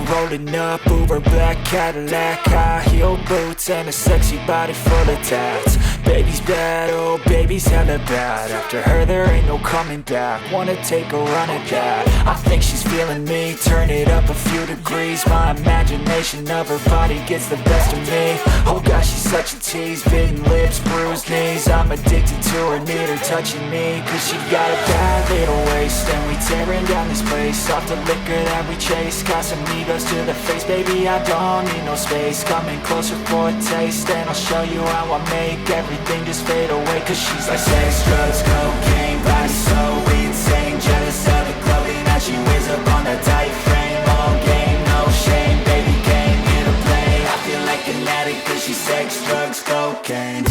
her rolling up, Uber black Cadillac, high heel boots and a sexy body full of tats. Baby's bad, oh baby's hella bad. After her there ain't no coming back. Wanna take a run at that. I think she's feeling me, turn it up a few degrees. My imagination of her body gets the best of me. Oh gosh, she's such a tease, bitten lips, bruised knees. I'm addicted to her, need her touching me. Cause she got a bad little waist, and we tearing down this place. Off the liquor that we chase, Casamigos to the face. Baby, I don't need no space. Coming closer for a taste, and I'll show you how I make everything just fade away. Cause she's like sex, drugs, cocaine, body so insane. Jealous of the clothing that she wears up on that tight frame. All game, no shame, baby came here to play. I feel like an addict cause she's sex, drugs, cocaine.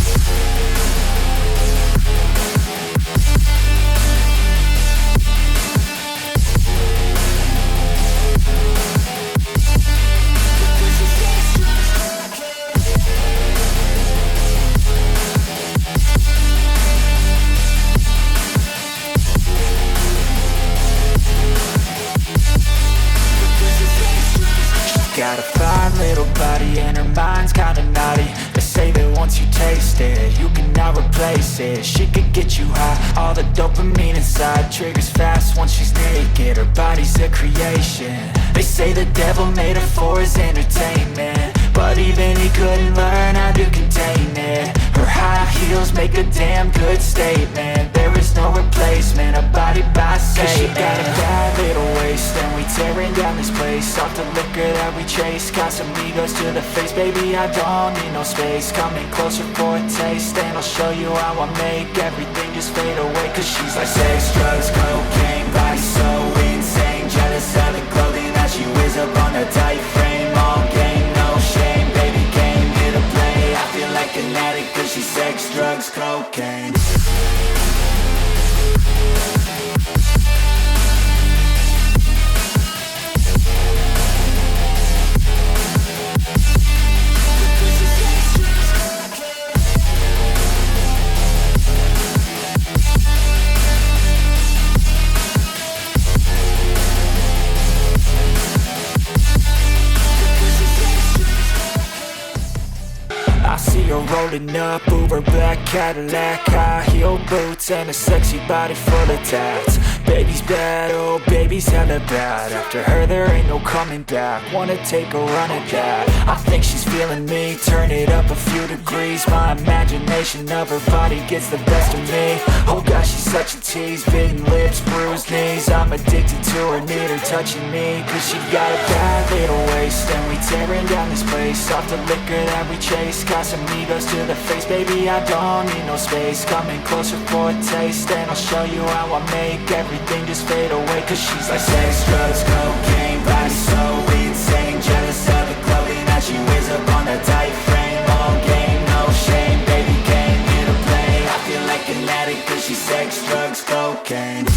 Got a fine little body and her mind's kinda naughty. They say that once you taste it, you cannot replace it. She could get you high, all the dopamine inside triggers fast once she's naked. Her body's a creation. They say the devil made her for his entertainment, but even he couldn't learn how to contain it. Her high heels make a damn good statement. There is no replacement, a body by Satan. Cause she got a bad little waist, and we tearing down this place. Off the liquor that we chase, Casamigos to the face. Baby, I don't need no space. Coming closer for a taste, and I'll show you how I make everything just fade away. Cause she's like sex, drugs, cocaine, body so insane. Jealous of the clothing that she wears up on a tight frame. All game, no shame, baby came here to play. I feel like an addict cause she's sex, drugs, cocaine. Rolling up, Uber black Cadillac, high heel boots and a sexy body full of tats. Baby's bad, oh baby's hella bad. After her there ain't no coming back. Wanna take a run at that. I think she's feeling me, turn it up a few degrees. My imagination of her body gets the best of me. Oh gosh, she's such a tease, bitten lips, bruised knees. I'm addicted to her, need her touching me. Cause she got a bad little waist, and we tearing down this place. Off the liquor that we chase, Casamigos to the face. Baby, I don't need no space. Coming closer for a taste, and I'll show you how I make everything just fade away. Cause she's like sex, drugs, cocaine, body so insane. Jealous of the clothing that she wears up on that tight frame. All game, no shame, baby came here to play. I feel like an addict cause she's sex, drugs, cocaine.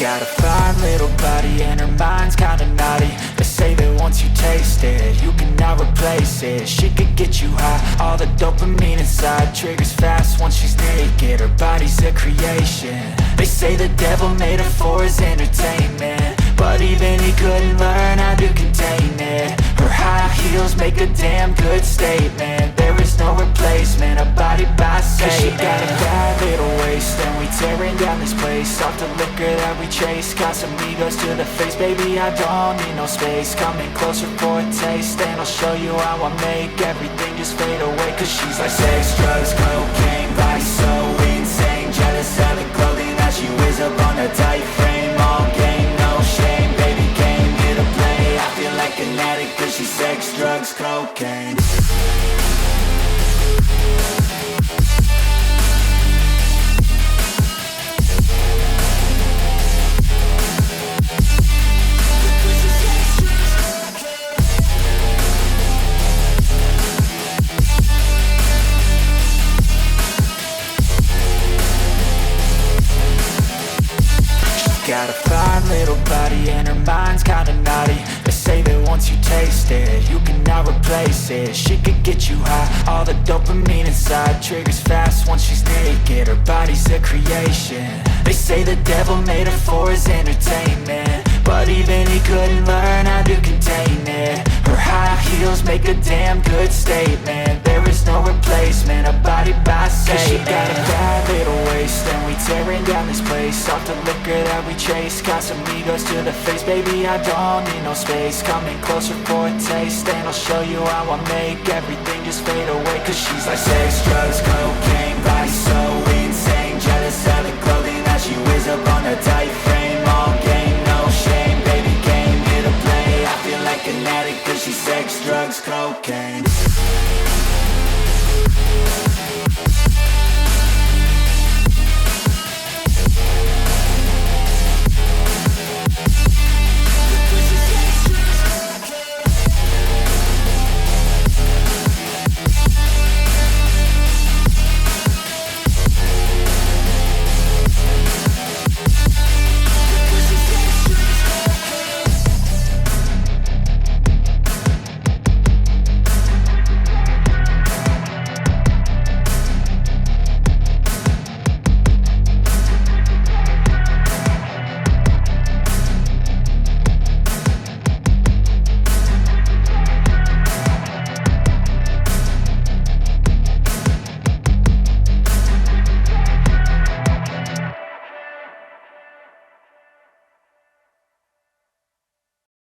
Got a fine little body and her mind's kinda naughty. They say that once you taste it, you cannot replace it. She could get you high, all the dopamine inside triggers fast once she's naked. Her body's a creation. They say the devil made her for his entertainment, but even he couldn't learn how to contain it. Her high heels make a damn good statement. There is no replacement, a body by Satan. Cause she got a bad little waist, and we tearing down this place. Off the liquor that we chase, Casamigos to the face. Baby, I don't need no space. Coming closer for a taste, and I'll show you how I make everything just fade away. Cause she's like sex, drugs, cocaine, body so insane. Jealous of the clothing that she wears up on a tight frame. All game, no shame, baby came here to play. I feel like an addict cause she's sex, drugs, cocaine. replace it. She could get you high, all the dopamine inside triggers fast once she's naked. Her body's a creation. They say the devil made her for his entertainment, but even he couldn't learn how to contain it. Her high heels make a damn good statement. There is no replacement, a body by Satan. 'Cause she got a bad little waist, and we tearing down this place off the liquor that we chase. Got some egos to the face, baby, I don't need no space. Coming closer for a taste, and I'll show you how I make everything just fade away. 'Cause she's like sex, drugs, cocaine, body so